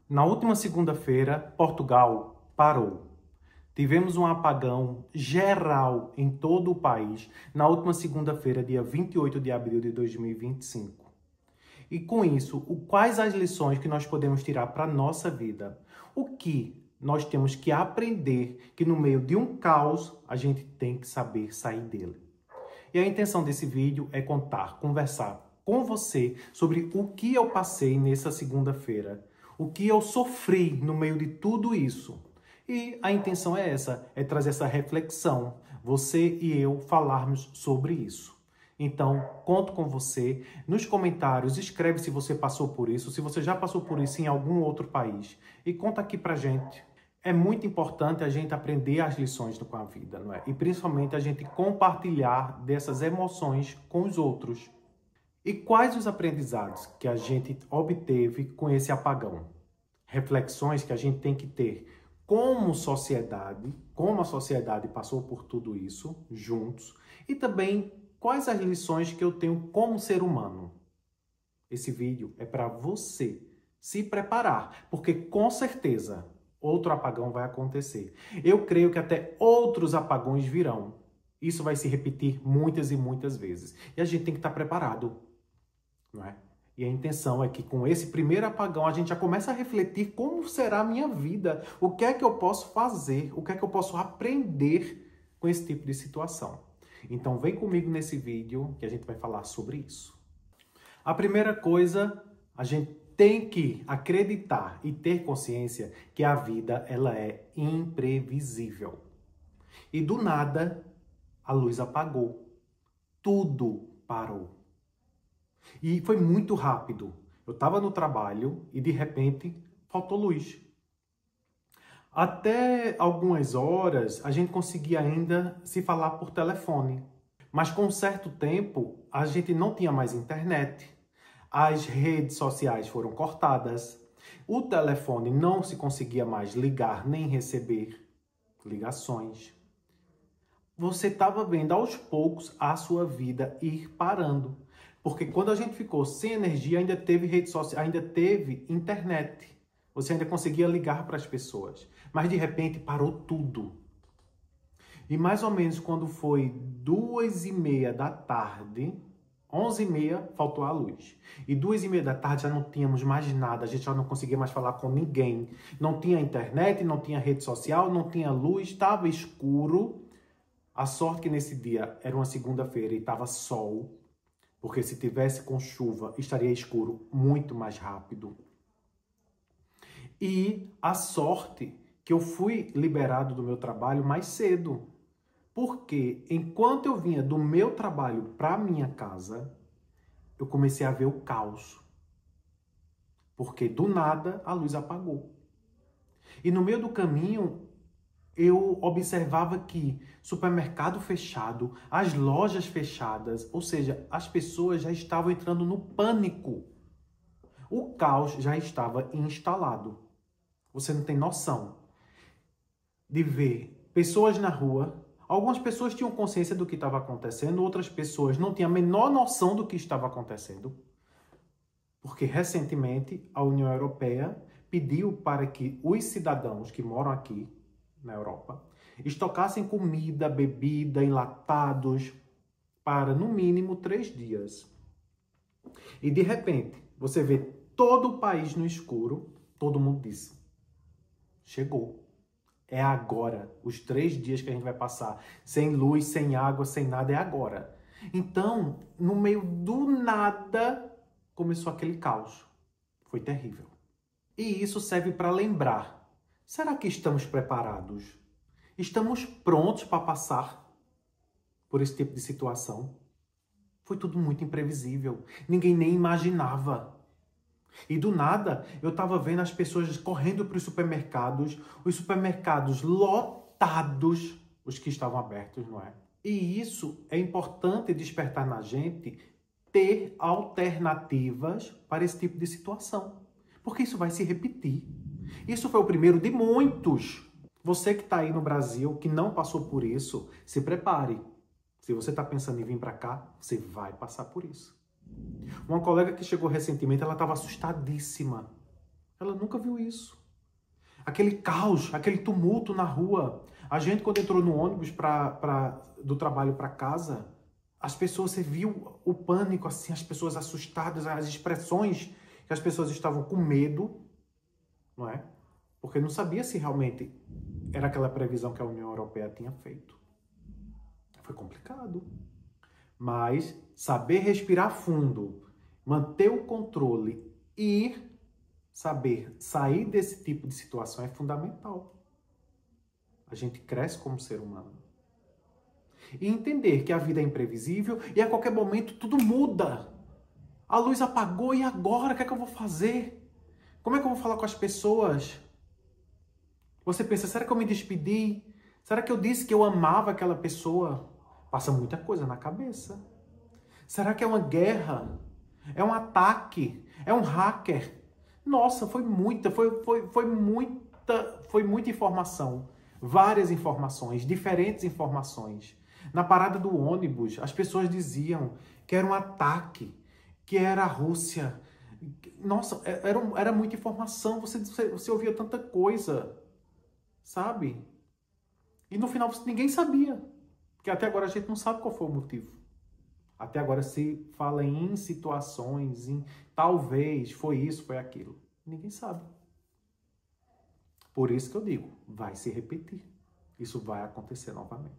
Na última segunda-feira, Portugal parou. Tivemos um apagão geral em todo o país na última segunda-feira, dia 28 de abril de 2025. E com isso, quais as lições que nós podemos tirar para a nossa vida? O que nós temos que aprender que no meio de um caos, a gente tem que saber sair dele. E a intenção desse vídeo é conversar com você sobre o que eu passei nessa segunda-feira, o que eu sofri no meio de tudo isso. E a intenção é essa, é trazer essa reflexão, você e eu falarmos sobre isso. Então, conto com você. Nos comentários, escreve se você passou por isso, se você já passou por isso em algum outro país. E conta aqui pra gente. É muito importante a gente aprender as lições com a vida, não é? E principalmente a gente compartilhar dessas emoções com os outros. E quais os aprendizados que a gente obteve com esse apagão? Reflexões que a gente tem que ter como sociedade, como a sociedade passou por tudo isso juntos, e também quais as lições que eu tenho como ser humano. Esse vídeo é para você se preparar, porque com certeza outro apagão vai acontecer. Eu creio que até outros apagões virão. Isso vai se repetir muitas e muitas vezes. E a gente tem que estar preparado, não é? E a intenção é que com esse primeiro apagão a gente já começa a refletir como será a minha vida, o que é que eu posso fazer, o que é que eu posso aprender com esse tipo de situação. Então vem comigo nesse vídeo que a gente vai falar sobre isso. A primeira coisa, a gente tem que acreditar e ter consciência que a vida ela é imprevisível. E do nada a luz apagou, tudo parou. E foi muito rápido. Eu estava no trabalho e de repente faltou luz. Até algumas horas a gente conseguia ainda se falar por telefone. Mas com um certo tempo a gente não tinha mais internet. As redes sociais foram cortadas. O telefone não se conseguia mais ligar nem receber ligações. Você estava vendo aos poucos a sua vida ir parando. Porque quando a gente ficou sem energia, ainda teve rede social, ainda teve internet. Você ainda conseguia ligar para as pessoas. Mas de repente parou tudo. E mais ou menos quando foi 2h30 da tarde, 11h30, faltou a luz. E 2h30 da tarde já não tínhamos mais nada, a gente já não conseguia mais falar com ninguém. Não tinha internet, não tinha rede social, não tinha luz, estava escuro. A sorte que nesse dia era uma segunda-feira e estava sol. Porque se tivesse com chuva, estaria escuro muito mais rápido. E a sorte que eu fui liberado do meu trabalho mais cedo. Porque enquanto eu vinha do meu trabalho para a minha casa, eu comecei a ver o caos. Porque do nada a luz apagou. E no meio do caminho, eu observava que supermercado fechado, as lojas fechadas, ou seja, as pessoas já estavam entrando no pânico. O caos já estava instalado. Você não tem noção de ver pessoas na rua. Algumas pessoas tinham consciência do que estava acontecendo, outras pessoas não tinham a menor noção do que estava acontecendo. Porque recentemente a União Europeia pediu para que os cidadãos que moram aqui na Europa, estocassem comida, bebida, enlatados para, no mínimo, 3 dias. E, de repente, você vê todo o país no escuro, todo mundo disse, chegou. É agora. Os 3 dias que a gente vai passar sem luz, sem água, sem nada, é agora. Então, no meio do nada, começou aquele caos. Foi terrível. E isso serve para lembrar. Será que estamos preparados? Estamos prontos para passar por esse tipo de situação? Foi tudo muito imprevisível. Ninguém nem imaginava. E do nada, eu estava vendo as pessoas correndo para os supermercados lotados, os que estavam abertos, não é? E isso é importante despertar na gente ter alternativas para esse tipo de situação. Porque isso vai se repetir. Isso foi o primeiro de muitos. Você que está aí no Brasil, que não passou por isso, se prepare. Se você está pensando em vir para cá, você vai passar por isso. Uma colega que chegou recentemente, ela estava assustadíssima. Ela nunca viu isso. Aquele caos, aquele tumulto na rua. A gente, quando entrou no ônibus do trabalho para casa, as pessoas, você viu o pânico, assim, as pessoas assustadas, as expressões que as pessoas estavam com medo, não é? Porque não sabia se realmente era aquela previsão que a União Europeia tinha feito. Foi complicado. Mas saber respirar fundo, manter o controle e saber sair desse tipo de situação é fundamental. A gente cresce como ser humano. E entender que a vida é imprevisível e a qualquer momento tudo muda. A luz apagou e agora? O que é que eu vou fazer? Como é que eu vou falar com as pessoas? Você pensa, será que eu me despedi? Será que eu disse que eu amava aquela pessoa? Passa muita coisa na cabeça. Será que é uma guerra? É um ataque? É um hacker? Nossa, foi muita informação. Várias informações, diferentes informações. Na parada do ônibus, as pessoas diziam que era um ataque, que era a Rússia. Nossa, era muita informação, você ouvia tanta coisa, sabe? E no final ninguém sabia, porque até agora a gente não sabe qual foi o motivo. Até agora se fala em situações, em talvez foi isso, foi aquilo. Ninguém sabe. Por isso que eu digo, vai se repetir. Isso vai acontecer novamente.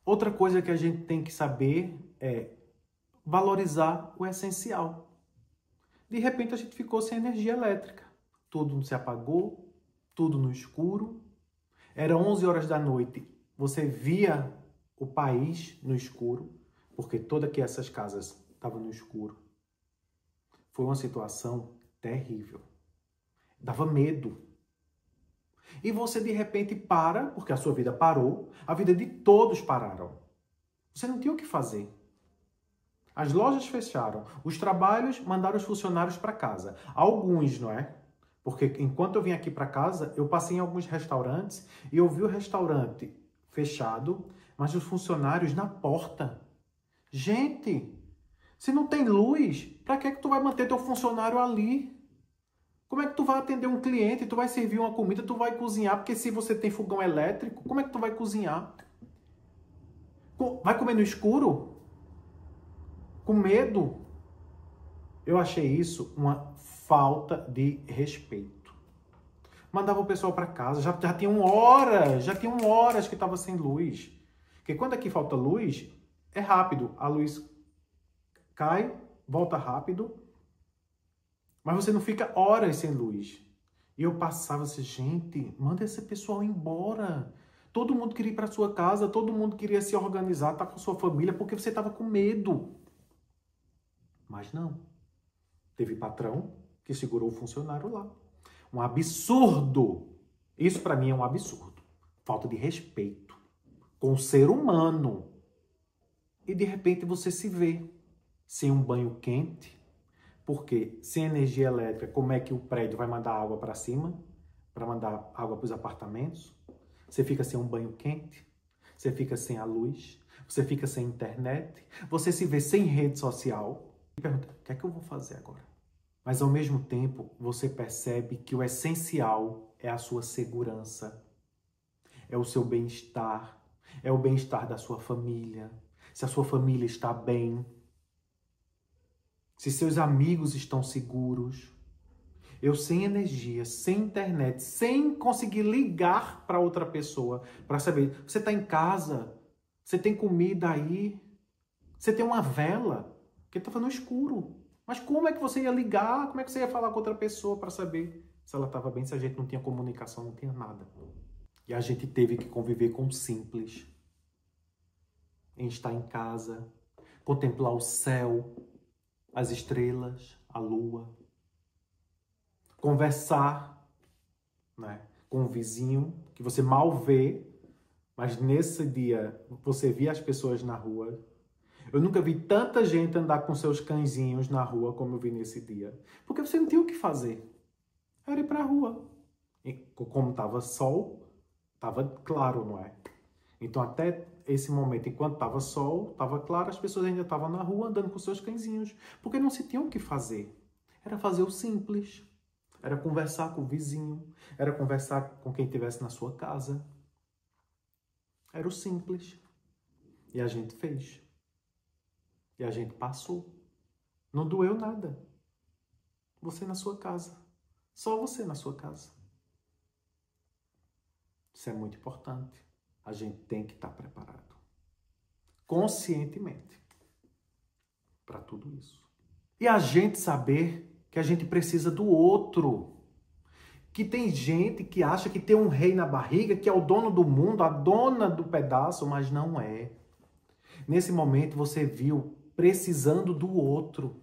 Outra coisa que a gente tem que saber é valorizar o essencial. De repente a gente ficou sem energia elétrica. Tudo se apagou, tudo no escuro. Era 11 horas da noite. Você via o país no escuro, porque todas essas casas estavam no escuro. Foi uma situação terrível. Dava medo. E você de repente para, porque a sua vida parou, a vida de todos pararam. Você não tinha o que fazer. As lojas fecharam, os trabalhos mandaram os funcionários para casa. Alguns, não é? Porque enquanto eu vim aqui para casa, eu passei em alguns restaurantes e eu vi o restaurante fechado, mas os funcionários na porta. Gente, se não tem luz, para que tu vai manter teu funcionário ali? Como é que tu vai atender um cliente? Tu vai servir uma comida, tu vai cozinhar, porque se você tem fogão elétrico, como é que tu vai cozinhar? Vai comer no escuro? Com medo? Eu achei isso uma falta de respeito. Mandava o pessoal para casa, já tinham horas que estava sem luz. Porque quando aqui falta luz, é rápido. A luz cai, volta rápido, mas você não fica horas sem luz. E eu passava assim, gente, manda esse pessoal embora. Todo mundo queria ir para sua casa, todo mundo queria se organizar, estar com sua família, porque você estava com medo. Mas não. Teve patrão que segurou o funcionário lá. Um absurdo. Isso para mim é um absurdo. Falta de respeito com o ser humano. E de repente você se vê sem um banho quente. Porque sem energia elétrica, como é que o prédio vai mandar água para cima? Para mandar água para os apartamentos? Você fica sem um banho quente? Você fica sem a luz? Você fica sem internet? Você se vê sem rede social? E pergunta, o que é que eu vou fazer agora? Mas ao mesmo tempo, você percebe que o essencial é a sua segurança, é o seu bem-estar, é o bem-estar da sua família. Se a sua família está bem, se seus amigos estão seguros. Eu sem energia, sem internet, sem conseguir ligar para outra pessoa para saber, você está em casa, você tem comida aí, você tem uma vela, porque estava no escuro. Mas como é que você ia ligar? Como é que você ia falar com outra pessoa para saber se ela estava bem, se a gente não tinha comunicação, não tinha nada? E a gente teve que conviver com o simples. Em estar em casa, contemplar o céu, as estrelas, a lua. Conversar, né, com o vizinho, que você mal vê, mas nesse dia você via as pessoas na rua. Eu nunca vi tanta gente andar com seus cãezinhos na rua como eu vi nesse dia. Porque você não tinha o que fazer. Era ir para a rua. E como estava sol, estava claro, não é? Então até esse momento, enquanto estava sol, estava claro, as pessoas ainda estavam na rua andando com seus cãezinhos. Porque não se tinha o que fazer. Era fazer o simples. Era conversar com o vizinho, era conversar com quem estivesse na sua casa. Era o simples. E a gente fez. E a gente passou. Não doeu nada. Você na sua casa. Só você na sua casa. Isso é muito importante. A gente tem que estar preparado. Conscientemente. Para tudo isso. E a gente saber que a gente precisa do outro. Que tem gente que acha que tem um rei na barriga, que é o dono do mundo, a dona do pedaço, mas não é. Nesse momento você viu precisando do outro.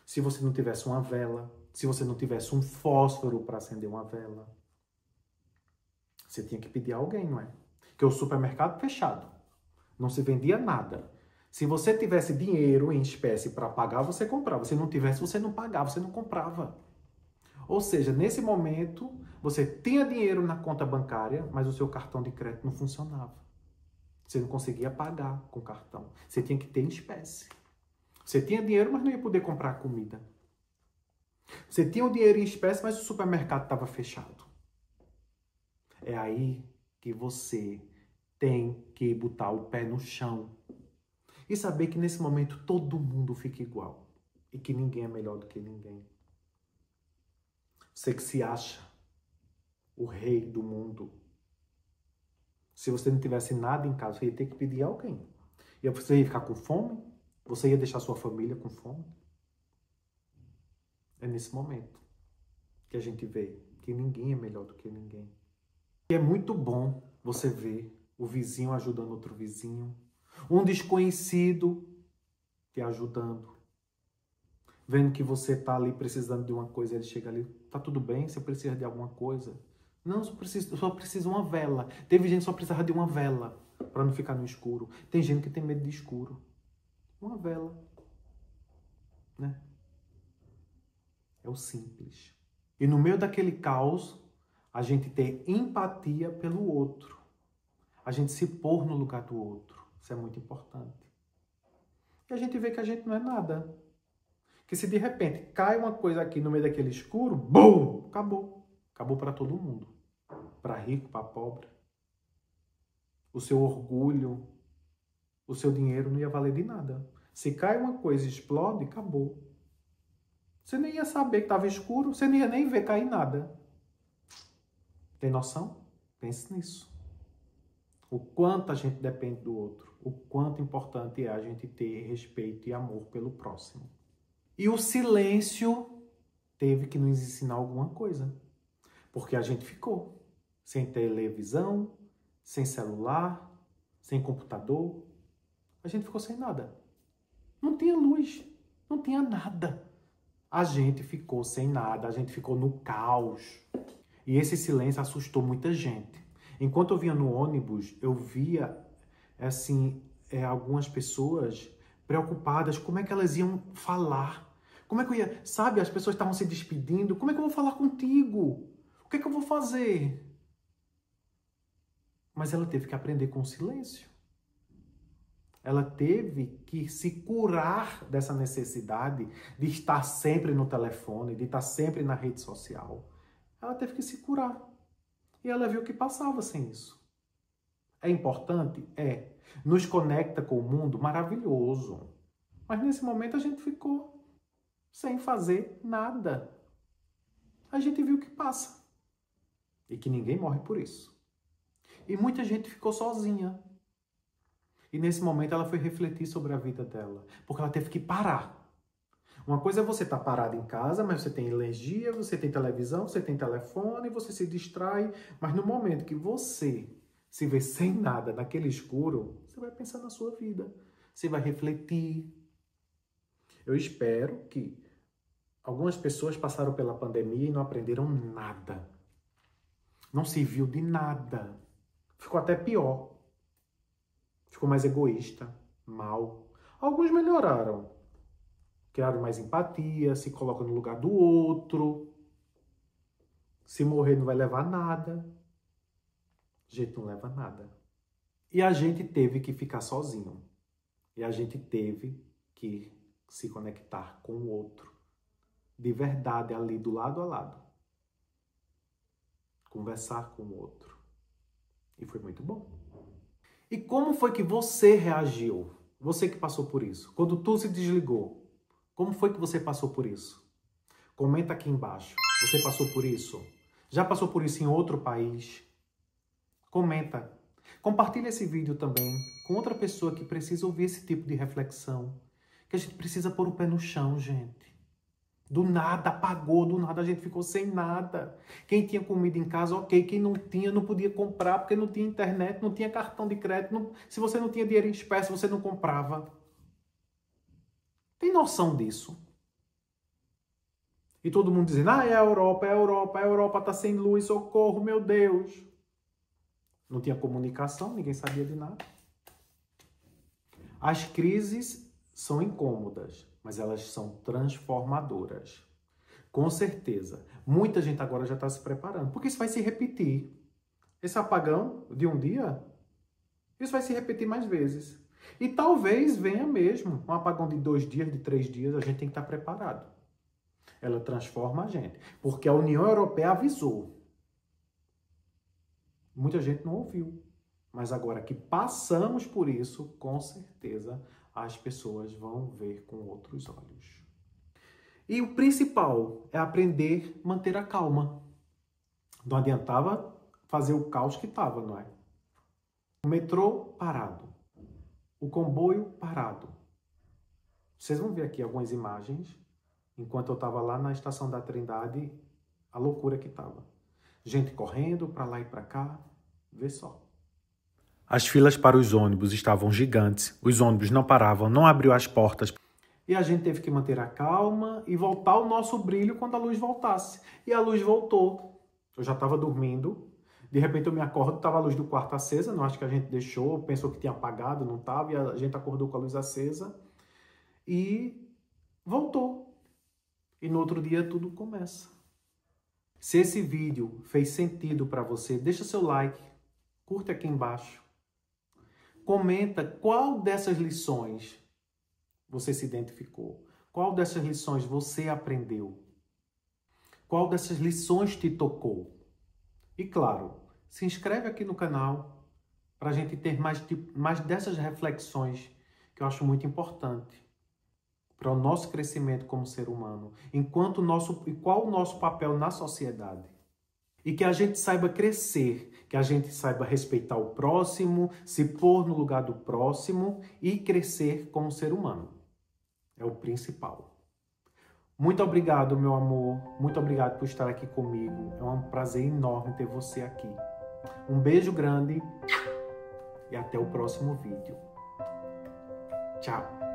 Se você não tivesse uma vela, se você não tivesse um fósforo para acender uma vela, você tinha que pedir a alguém, não é? Porque o supermercado fechado, não se vendia nada. Se você tivesse dinheiro em espécie para pagar, você comprava. Se não tivesse, você não pagava, você não comprava. Ou seja, nesse momento, você tinha dinheiro na conta bancária, mas o seu cartão de crédito não funcionava. Você não conseguia pagar com cartão. Você tinha que ter em espécie. Você tinha dinheiro, mas não ia poder comprar comida. Você tinha o dinheiro em espécie, mas o supermercado estava fechado. É aí que você tem que botar o pé no chão. E saber que nesse momento todo mundo fica igual. E que ninguém é melhor do que ninguém. Você que se acha o rei do mundo. Se você não tivesse nada em casa, você ia ter que pedir a alguém. E você ia ficar com fome? Você ia deixar sua família com fome? É nesse momento que a gente vê que ninguém é melhor do que ninguém. E é muito bom você ver o vizinho ajudando outro vizinho. Um desconhecido te ajudando. Vendo que você está ali precisando de uma coisa, ele chega ali, tá tudo bem? Você precisa de alguma coisa? Não, só precisa de uma vela. Teve gente que só precisava de uma vela para não ficar no escuro. Tem gente que tem medo de escuro. Uma vela, né? É o simples. E no meio daquele caos, a gente ter empatia pelo outro. A gente se pôr no lugar do outro. Isso é muito importante. E a gente vê que a gente não é nada. Que se de repente cai uma coisa aqui no meio daquele escuro, BUM! Acabou. Acabou para todo mundo. Para rico, para pobre. O seu orgulho, o seu dinheiro não ia valer de nada. Se cai uma coisa e explode, acabou. Você nem ia saber que estava escuro, você não ia nem ver cair nada. Tem noção? Pense nisso. O quanto a gente depende do outro. O quanto importante é a gente ter respeito e amor pelo próximo. E o silêncio teve que nos ensinar alguma coisa. Porque a gente ficou sem televisão, sem celular, sem computador. A gente ficou sem nada. Não tinha luz, não tinha nada. A gente ficou sem nada, a gente ficou no caos. E esse silêncio assustou muita gente. Enquanto eu vinha no ônibus, eu via, assim, algumas pessoas preocupadas, como é que elas iam falar? Como é que eu ia... Sabe, as pessoas estavam se despedindo, como é que eu vou falar contigo? O que é que eu vou fazer? Mas ela teve que aprender com o silêncio. Ela teve que se curar dessa necessidade de estar sempre no telefone, de estar sempre na rede social. Ela teve que se curar. E ela viu que passava sem isso. É importante? É. Nos conecta com o mundo? Maravilhoso. Mas nesse momento a gente ficou sem fazer nada. A gente viu que passa. E que ninguém morre por isso. E muita gente ficou sozinha. E nesse momento ela foi refletir sobre a vida dela. Porque ela teve que parar. Uma coisa é você estar parado em casa, mas você tem energia, você tem televisão, você tem telefone, você se distrai. Mas no momento que você se vê sem nada naquele escuro, você vai pensar na sua vida. Você vai refletir. Eu espero que algumas pessoas passaram pela pandemia e não aprenderam nada. Não serviu de nada. Ficou até pior. Ficou mais egoísta, mal. Alguns melhoraram. Criaram mais empatia, se colocam no lugar do outro. Se morrer não vai levar nada. A gente não leva nada. E a gente teve que ficar sozinho. E a gente teve que se conectar com o outro. de verdade ali do lado a lado. Conversar com o outro. E foi muito bom. E como foi que você reagiu? Você que passou por isso. Quando tu se desligou, como foi que você passou por isso? Comenta aqui embaixo. Você passou por isso? Já passou por isso em outro país? Comenta. Compartilha esse vídeo também com outra pessoa que precisa ouvir esse tipo de reflexão. Que a gente precisa pôr o pé no chão, gente. Do nada apagou, do nada a gente ficou sem nada. Quem tinha comida em casa, ok. Quem não tinha, não podia comprar porque não tinha internet, não tinha cartão de crédito. Se você não tinha dinheiro em espécie, você não comprava. Tem noção disso? E todo mundo dizendo, é a Europa, é a Europa, a Europa está sem luz, socorro, meu Deus. Não tinha comunicação, ninguém sabia de nada. As crises são incômodas, mas elas são transformadoras. Com certeza. Muita gente agora já está se preparando, porque isso vai se repetir. Esse apagão de um dia, isso vai se repetir mais vezes. E talvez venha mesmo um apagão de 2 dias, de 3 dias, a gente tem que estar preparado. Ela transforma a gente, porque a União Europeia avisou. Muita gente não ouviu. Mas agora que passamos por isso, com certeza as pessoas vão ver com outros olhos. E o principal é aprender a manter a calma. Não adiantava fazer o caos que estava, não é? O metrô parado. O comboio parado. Vocês vão ver aqui algumas imagens. Enquanto eu estava lá na Estação da Trindade, a loucura que estava. Gente correndo para lá e para cá. Vê só. As filas para os ônibus estavam gigantes. Os ônibus não paravam, não abriu as portas. E a gente teve que manter a calma e voltar o nosso brilho quando a luz voltasse. E a luz voltou. Eu já estava dormindo. De repente eu me acordo, estava a luz do quarto acesa. Não acho que a gente deixou, pensou que tinha apagado, não estava. E a gente acordou com a luz acesa. E voltou. E no outro dia tudo começa. Se esse vídeo fez sentido para você, deixa seu like. Curta aqui embaixo. Comenta qual dessas lições você se identificou. Qual dessas lições você aprendeu. Qual dessas lições te tocou. E claro, se inscreve aqui no canal para a gente ter mais dessas reflexões que eu acho muito importante para o nosso crescimento como ser humano. E qual o nosso papel na sociedade. E que a gente saiba crescer, que a gente saiba respeitar o próximo, se pôr no lugar do próximo e crescer como ser humano. É o principal. Muito obrigado, meu amor. Muito obrigado por estar aqui comigo. É um prazer enorme ter você aqui. Um beijo grande e até o próximo vídeo. Tchau.